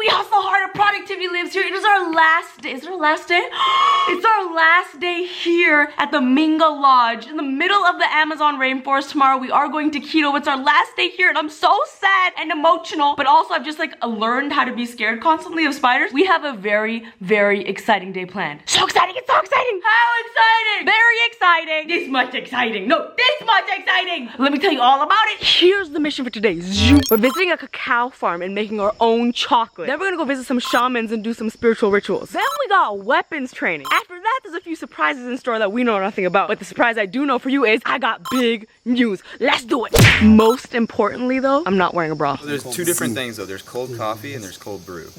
we hustle hard and productivity lives here. It is our last day. Is it our last day? It's our last day here at the Minga Lodge in the middle of the Amazon rainforest. Tomorrow we are going to keto. It's our last day here and I'm so sad and emotional, but also I've just like learned how to be scared constantly of spiders. We have a very, very exciting day planned. So exciting, it's so exciting. How exciting? Very exciting. This much exciting. No, this much exciting. Let me tell you all about it. Here's the mission for today. We're visiting a cacao farm and making our own chocolate. Then we're gonna go visit some shamans and do some spiritual rituals. Then we got weapons training. After that, there's a few surprises in store that we know nothing about. But the surprise I do know for you is I got big news. Let's do it. Most importantly though, I'm not wearing a bra. So there's two different things though. There's cold coffee and there's cold brew.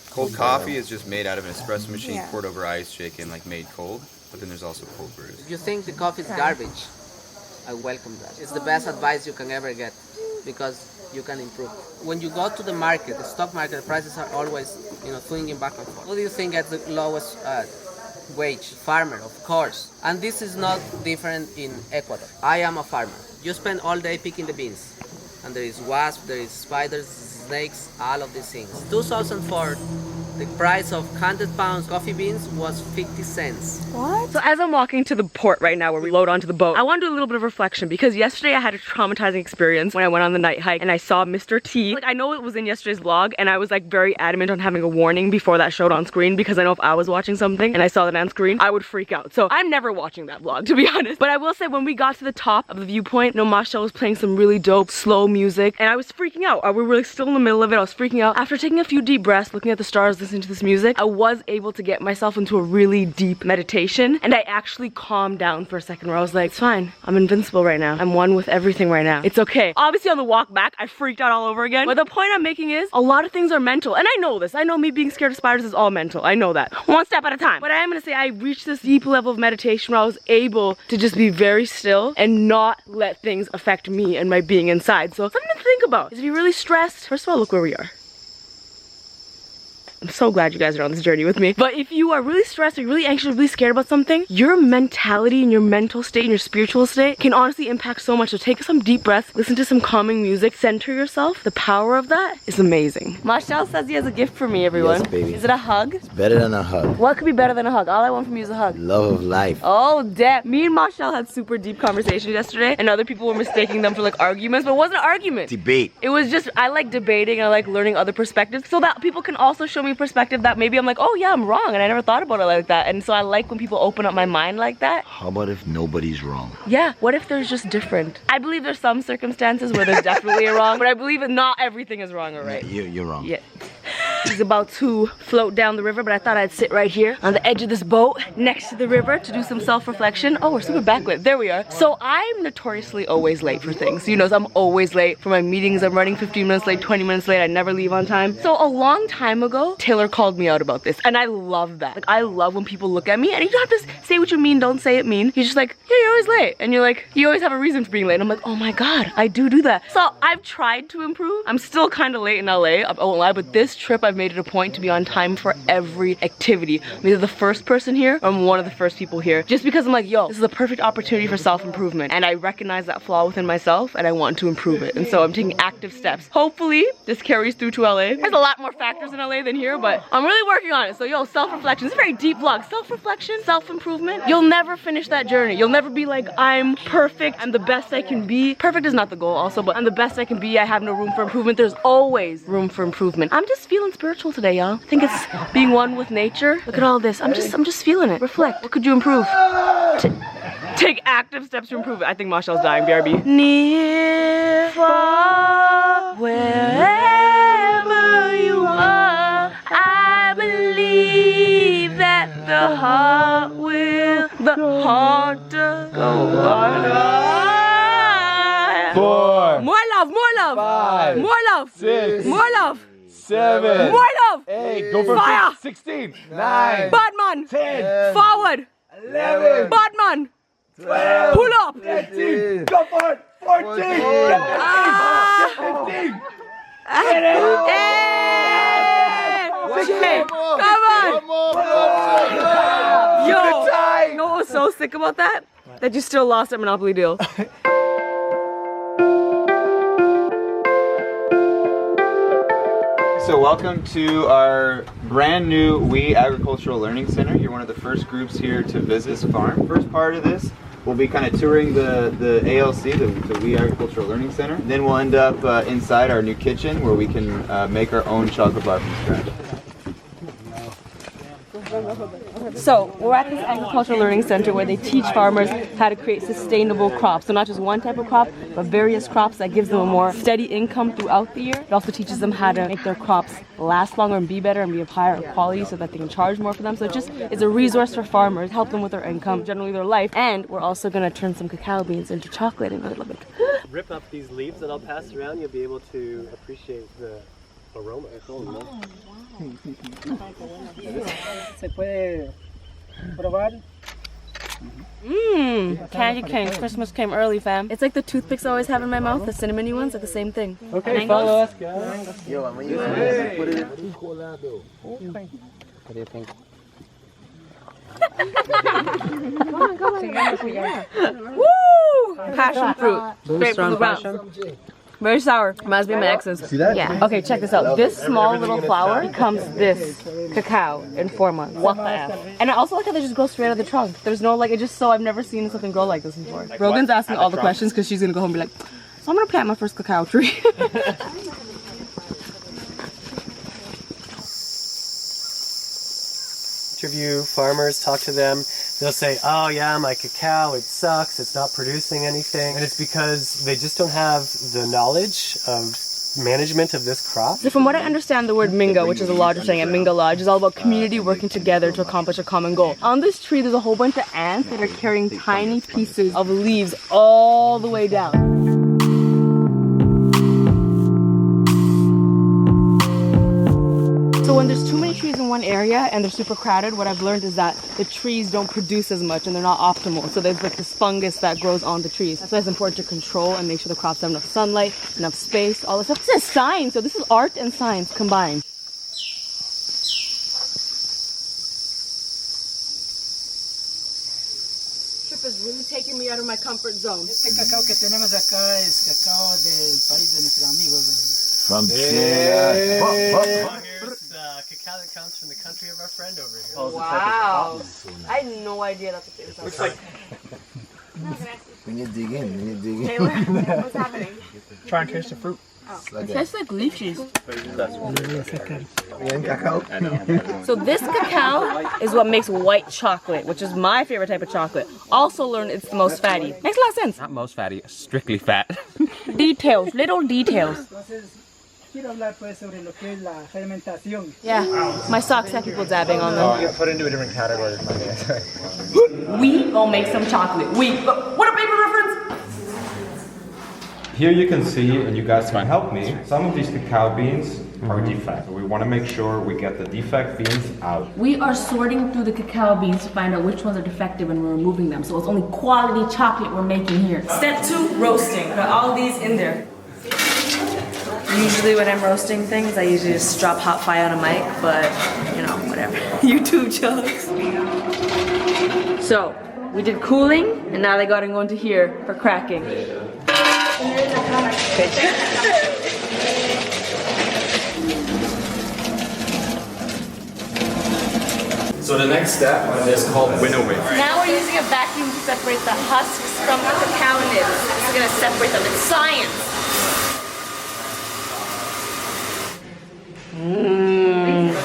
Cold coffee is just made out of an espresso machine, poured over ice, shaken, like made cold. But then there's also cold brews. If you think the coffee is garbage, I welcome that. It's the best advice you can ever get because you can improve. When you go to the market, the stock market, the prices are always, swinging back and forth. Who do you think gets the lowest wage? Farmer, of course. And this is not different in Ecuador. I am a farmer. You spend all day picking the beans. And there is wasps, there is spiders, snakes, all of these things. 2004, the price of 100 pounds coffee beans was 50 cents. What? So as I'm walking to the port right now where we load onto the boat, I want to do a little bit of reflection because yesterday I had a traumatizing experience when I went on the night hike and I saw Mr. T. Like I know it was in yesterday's vlog and I was like very adamant on having a warning before that showed on screen because I know if I was watching something and I saw that on screen, I would freak out. So I'm never watching that vlog to be honest. But I will say when we got to the top of the viewpoint, Masha was playing some really dope slow music and I was freaking out. We were like still in the middle of it. I was freaking out. After taking a few deep breaths, looking at the stars, listening to this music, I was able to get myself into a really deep meditation and I actually calmed down for a second where I was like, it's fine. I'm invincible right now. I'm one with everything right now. It's okay. Obviously on the walk back, I freaked out all over again. But the point I'm making is a lot of things are mental. And I know this. I know me being scared of spiders is all mental. I know that. One step at a time. But I am going to say I reached this deep level of meditation where I was able to just be very still and not let things affect me and my being inside. So something to think about is if you're really stressed, first of all, look where we are. I'm so glad you guys are on this journey with me. But if you are really stressed or you're really anxious or really scared about something, your mentality and your mental state and your spiritual state can honestly impact so much. So take some deep breaths, listen to some calming music, center yourself. The power of that is amazing. Marshall says he has a gift for me, everyone. Yes, baby. Is it a hug? It's better than a hug. What could be better than a hug? All I want from you is a hug. Love of life. Oh, damn. Me and Marshall had super deep conversations yesterday and other people were mistaking them for like arguments, but it wasn't an argument. Debate. It was just, I like debating and I like learning other perspectives so that people can also show me perspective that maybe I'm like, oh yeah, I'm wrong and I never thought about it like that. And so I like when people open up my mind like that. How about if nobody's wrong? Yeah, what if there's just different? I believe there's some circumstances where there's definitely a wrong, but I believe that not everything is wrong or right. You're wrong. Yeah. He's about to float down the river, but I thought I'd sit right here on the edge of this boat next to the river to do some self-reflection. Oh, we're super backlit. There we are. So I'm notoriously always late for things. You know, so I'm always late for my meetings. I'm running 15 minutes late, 20 minutes late. I never leave on time. So a long time ago, Taylor called me out about this, and I love that. Like, I love when people look at me, and you don't have to say what you mean, don't say it mean. You're just like, yeah, you're always late. And you're like, you always have a reason for being late. And I'm like, oh my God, I do that. So I've tried to improve. I'm still kind of late in LA, I won't lie, but this trip I've made it a point to be on time for every activity. I'm either the first person here or I'm one of the first people here. Just because I'm like, yo, this is a perfect opportunity for self-improvement. And I recognize that flaw within myself and I want to improve it. And so I'm taking active steps. Hopefully this carries through to LA. There's a lot more factors in LA than here, but I'm really working on it. So yo, self-reflection. It's a very deep vlog. Self-reflection, self-improvement. You'll never finish that journey. You'll never be like, I'm perfect. I'm the best I can be. Perfect is not the goal also, but I'm the best I can be. I have no room for improvement. There's always room for improvement. I'm just feeling spiritual today, y'all. I think it's being one with nature. Look at all this. I'm just feeling it. Reflect. What could you improve? Take active steps to improve it. I think Marshall's dying, BRB. Near, far, wherever you are, I believe that the heart does go on. 4, More love, more love, 5, more love, 6, more love, 7, more love, 8, go for Fire. 16, 9, Batman, 10, forward, 11, Batman, 12, pull up, 13, go for it, 14, 15, Hey! Okay, come on! Yo, you know what was so sick about that? That you still lost at Monopoly Deal. So welcome to our brand new We Agricultural Learning Center. You're one of the first groups here to visit this farm. First part of this, we'll be kind of touring the ALC, the We Agricultural Learning Center. Then we'll end up inside our new kitchen where we can make our own chocolate bar from scratch. So we're at this agricultural learning center where they teach farmers how to create sustainable crops. So not just one type of crop, but various crops that gives them a more steady income throughout the year. It also teaches them how to make their crops last longer and be better and be of higher quality so that they can charge more for them. So it just is a resource for farmers, help them with their income, generally their life. And we're also going to turn some cacao beans into chocolate in a little bit. Rip up these leaves that I'll pass around, you'll be able to appreciate the aroma. Se puede probar. Candy cane. Christmas came early, fam. It's like the toothpicks I always have in my mouth, the cinnamony ones, are the same thing. Okay, follow us, guys. Yo, I'm gonna use this. What is it? What do you think? Woo! Passion fruit. Straight from the ground. Very sour. Reminds me of my ex's. See that? Yeah. Okay, check this out. This small little flower becomes this cacao in 4 months. What the F? And I also like how they just grow straight out of the trunk. There's no like, I've never seen something grow like this before. Rogan's asking all the questions because she's gonna go home and be like, so I'm gonna plant my first cacao tree. Interview farmers, talk to them. They'll say, oh yeah, my cacao, it sucks, it's not producing anything. And it's because they just don't have the knowledge of management of this crop. So from what I understand, the word Minga, which is a lodge we're saying at Minga Lodge, is all about community working together to accomplish a common goal. On this tree, there's a whole bunch of ants that are carrying tiny pieces of leaves all the way down. So when there's too many trees in one area and they're super crowded, what I've learned is that the trees don't produce as much and they're not optimal. So there's like this fungus that grows on the trees. That's why it's important to control and make sure the crops have enough sunlight, enough space, all this stuff. This is science, so this is art and science combined. Trip is really taking me out of my comfort zone. Este cacao que tenemos acá es cacao del país de nuestros amigos. From Here's cacao that comes from the country of our friend over here. Wow. I had no idea that's what it was. Looks like... We need to dig in. Taylor, what's happening? Try and taste the fruit. Oh. It tastes like leaf cheese. Cacao. So this cacao is what makes white chocolate, which is my favorite type of chocolate. Also learned it's the most fatty. Makes a lot of sense. Not most fatty, strictly fat. Details, little details. Quiero hablar pues sobre lo que es la fermentación. Yeah, my socks have people dabbing on them. You put into a different category. We gonna make some chocolate. What a paper reference! Here you can see, and you guys can help me, some of these cacao beans are defect. We want to make sure we get the defect beans out. We are sorting through the cacao beans to find out which ones are defective and we're removing them. So it's only quality chocolate we're making here. Step 2, roasting. Got all these in there. Usually when I'm roasting things, I usually just drop hot fire on a mic, but you know, whatever. YouTube jokes. So, we did cooling, and now they gotta go into here for cracking. So the next step is called winnowing. Now we're using a vacuum to separate the husks from the cacao nibs. This is gonna separate them. It's science.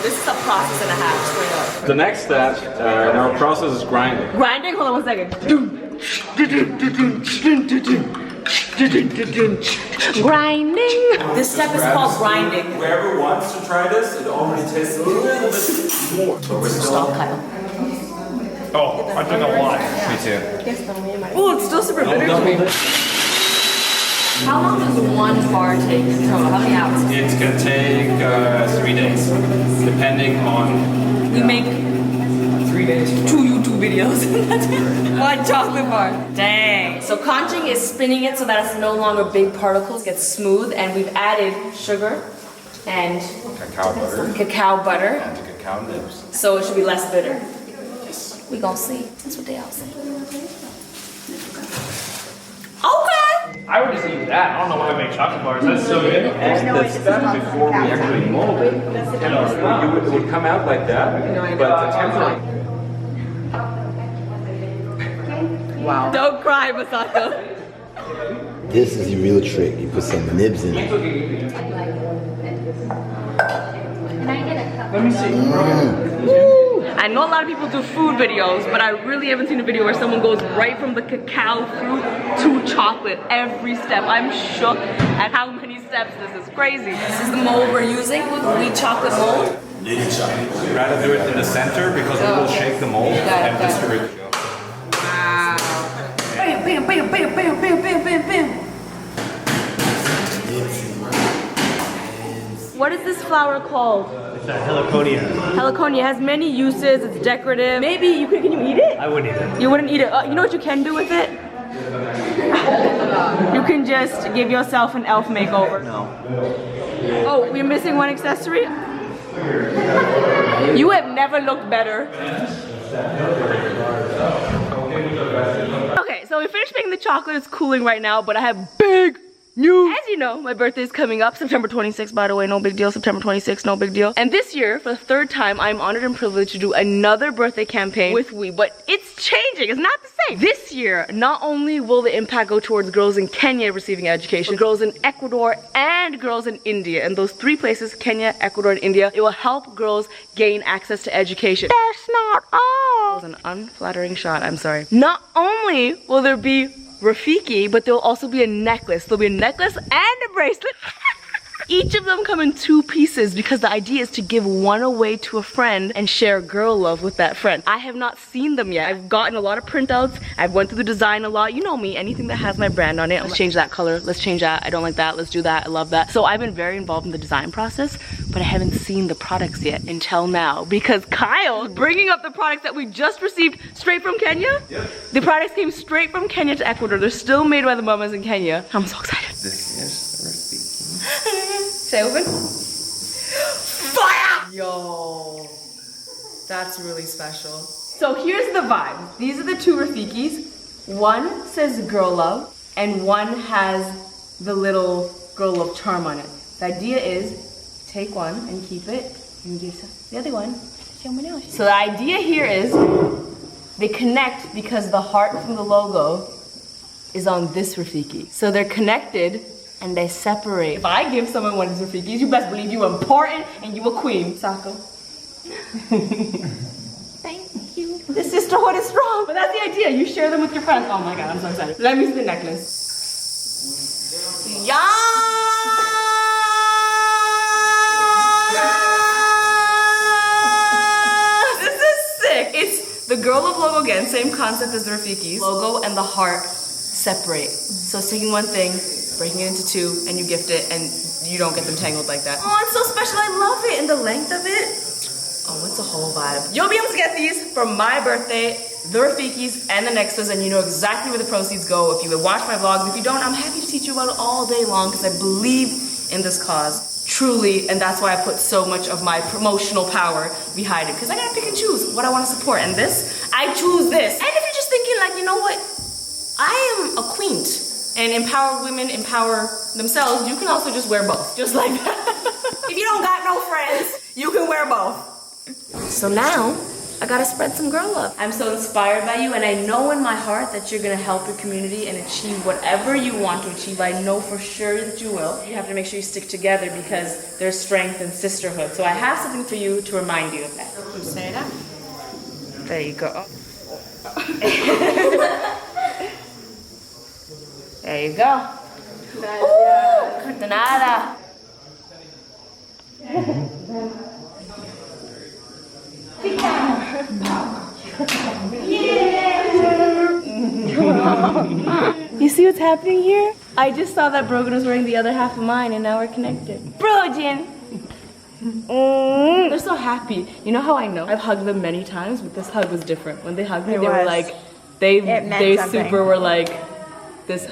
This is a process and a half, straight up. The next step in our process is grinding. Grinding? Hold on 1 second. Grinding. This step is called grinding. Whoever wants to try this, it already tastes a little bit more. Stop, Kyle. Oh, I took a lot. Me too. Oh, it's still super bitter to me. How long does one bar take in total? How many hours? It's gonna take 3 days, depending on... We make 3 days, 2 YouTube videos. That's it. 1 chocolate bar. Dang. So conching is spinning it so that it's no longer big particles, gets smooth, and we've added sugar and cacao butter. And the cacao nibs. So it should be less bitter. We gonna see. That's what they all say. Okay. I would just eat that. I don't know why we make chocolate bars. That's so good. And the step before we actually mold it, it would come out like that, but the temperature. Wow. Don't cry, Masako. This is the real trick. You put some nibs in it. Let me see. I know a lot of people do food videos, but I really haven't seen a video where someone goes right from the cacao fruit to chocolate every step. I'm shook at how many steps. This is crazy. This is the mold we're using, wheat chocolate mold. We'd rather do it in the center because we will shake the mold and distribute it. Wow. Bam, bam, bam, bam, bam, bam, bam, bam, bam. What is this flower called? It's a heliconia. Heliconia has many uses. It's decorative. Maybe you could. Can you eat it? I wouldn't eat it. You wouldn't eat it. You know what you can do with it? You can just give yourself an elf makeover. No. Oh, we're missing one accessory. You have never looked better. Okay, so we finished making the chocolate. It's cooling right now, but I have big news. As you know, my birthday is coming up, September 26th, by the way, no big deal. September 26th, no big deal. And this year, for the third time, I'm honored and privileged to do another birthday campaign with We, but it's changing, it's not the same. This year, not only will the impact go towards girls in Kenya receiving education, but girls in Ecuador and girls in India. And those three places, Kenya, Ecuador, and India, it will help girls gain access to education. That's not all. That was an unflattering shot, I'm sorry. Not only will there be Rafiki, but there will also be a necklace. There'll be a necklace and a bracelet. Each of them come in 2 pieces because the idea is to give one away to a friend and share girl love with that friend. I have not seen them yet. I've gotten a lot of printouts. I've went through the design a lot. You know me, anything that has my brand on it. Let's change that color. Let's change that. I don't like that. Let's do that. I love that. So I've been very involved in the design process, but I haven't seen the products yet until now because Kyle is bringing up the products that we just received straight from Kenya. Yep. The products came straight from Kenya to Ecuador. They're still made by the mamas in Kenya. I'm so excited. This is Say open. Fire! Yo, that's really special. So here's the vibe. These are the 2 Rafikis. One says girl love, and one has the little girl love charm on it. The idea is take one and keep it, and give the other one to someone else. So the idea here is they connect because the heart from the logo is on this Rafiki. So they're connected and they separate. If I give someone one of these Rafikis, you best believe you important and you a queen. Sako. Thank you. The sisterhood is strong. But that's the idea. You share them with your friends. Oh my God, I'm so excited. Let me see the necklace. Yeah! This is sick. It's the girl love logo again. Same concept as the Rafikis. Logo and the heart separate. So taking one thing, breaking it into 2, and you gift it, and you don't get them tangled like that. Oh, it's so special. I love it. And the length of it. Oh, it's a whole vibe. You'll be able to get these for my birthday, the Rafikis, and the necklaces, and you know exactly where the proceeds go if you watch my vlogs. If you don't, I'm happy to teach you about it all day long because I believe in this cause. Truly, and that's why I put so much of my promotional power behind it because I gotta pick and choose what I want to support. And this, I choose this. And if you're just thinking like, you know what? I am a queen. And empower women, empower themselves. You can also just wear both, just like that. If you don't got no friends, you can wear both. So now, I gotta spread some girl love. I'm so inspired by you, and I know in my heart that you're gonna help your community and achieve whatever you want to achieve. I know for sure that you will. You have to make sure you stick together because there's strength in sisterhood. So I have something for you to remind you of that. Say that. There you go. There you go. Ooh, de nada. You see what's happening here? I just saw that Brogan was wearing the other half of mine and now we're connected. Brogan! They're so happy. You know how I know? I've hugged them many times, but this hug was different. When they hugged me, they were like, they super were like, this.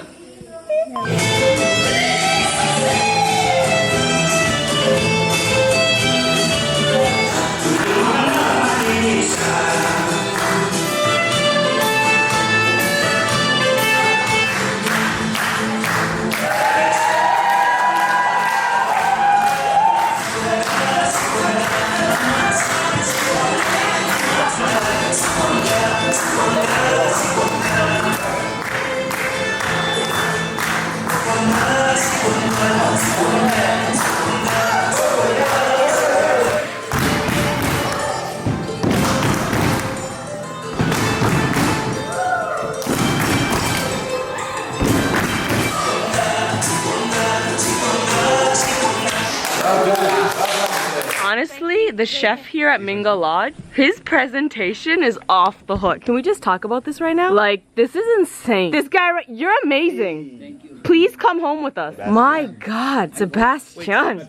the chef here at Minga Lodge, his presentation is off the hook. Can we just talk about this right now? Like, this is insane. This guy, you're amazing. Thank you. Please come home with us. My God, Sebastian.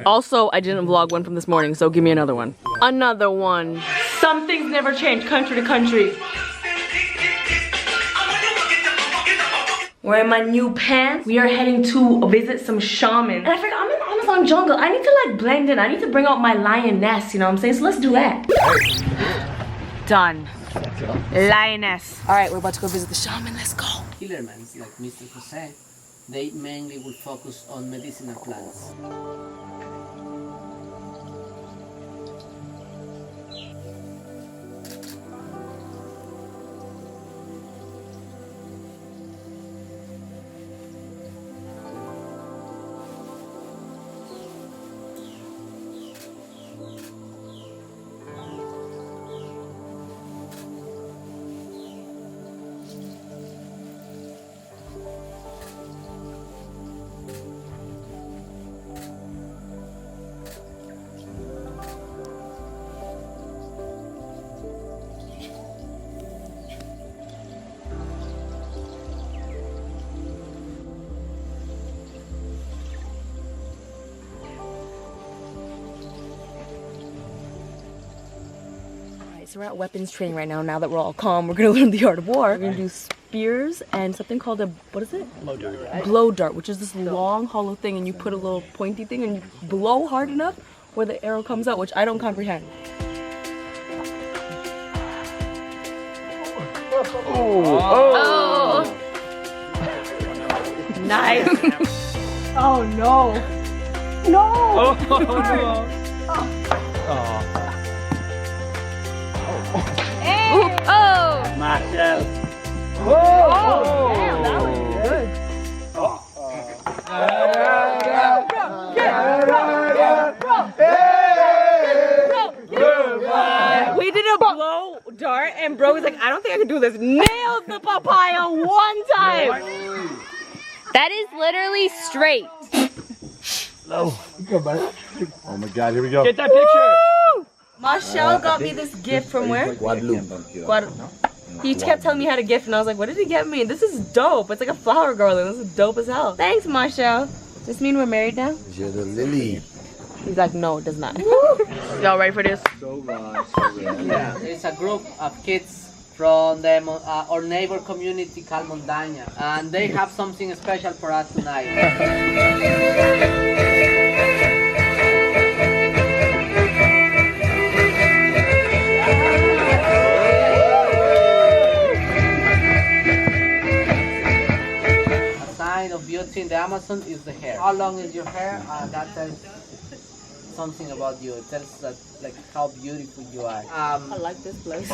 Also, I didn't vlog one from this morning, so give me another one. Another one. Some things never change, country to country. Wearing my new pants. We are heading to visit some shaman. And I figured I'm in the Amazon jungle. I need to like blend in. I need to bring out my lioness, you know what I'm saying? So let's do that. Done. Lioness. All right, we're about to go visit the shaman. Let's go. Killermen like Mr. Jose, they mainly will focus on medicinal plants. So we're at weapons training right now. Now that we're all calm, we're gonna learn the art of war. We're gonna do spears and something called a, what is it? Blow dart. Right? Blow dart, which is this long hollow thing, and you put a little pointy thing and you blow hard enough where the arrow comes out, which I don't comprehend. Oh. Nice. Oh no. No. Oh no. Oh! Marcel. Oh! Damn, that was good. We did a blow dart and bro was like, I don't think I can do this. Nailed the papaya one time. That is literally straight. Oh my God, here we go. Get that picture. Marshall got me this gift from where? He kept telling me he had a gift and I was like, what did he get me? This is dope. It's like a flower garland. This is dope as hell. Thanks, Marshall. Does this mean we're married now? You're the Lilly. He's like, no, it does not. Y'all ready for this? Yeah, it's a group of kids from the, our neighbor community called Montaña, and they have something special for us tonight. Of beauty in the Amazon is the hair. How long is your hair? That tells something about you. It tells that like how beautiful you are. I like this place.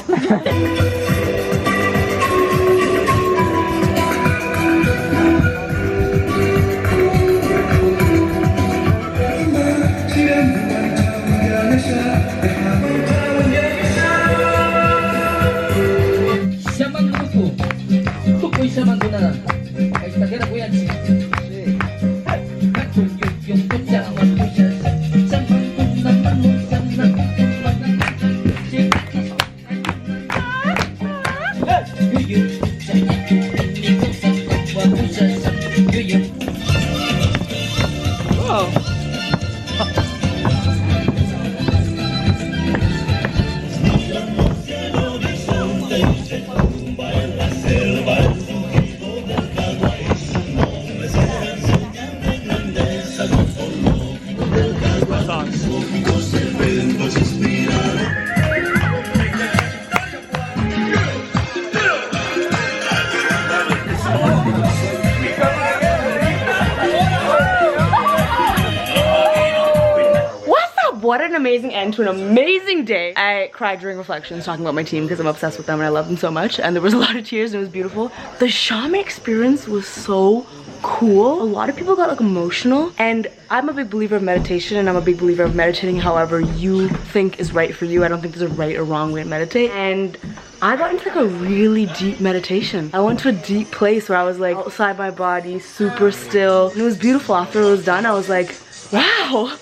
What an amazing end to an amazing day. I cried during reflections talking about my team because I'm obsessed with them and I love them so much, and there was a lot of tears and it was beautiful. The shaman experience was so cool. A lot of people got like emotional, and I'm a big believer of meditation and I'm a big believer of meditating however you think is right for you. I don't think there's a right or wrong way to meditate, and I got into like a really deep meditation. I went to a deep place where I was like outside my body, super still, and it was beautiful. After it was done, I was like, Wow.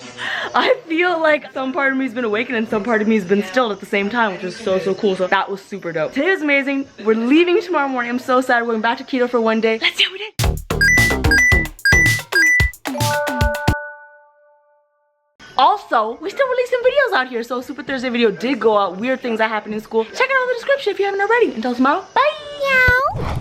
I feel like some part of me has been awakened and some part of me has been stilled at the same time, which is so, so cool. So that was super dope. Today was amazing. We're leaving tomorrow morning. I'm so sad. We're going back to keto for one day. Let's see how we did. Also, we still releasing videos out here. So Super Thursday video did go out. Weird things that happened in school. Check it out in the description if you haven't already. Until tomorrow, bye. Meow.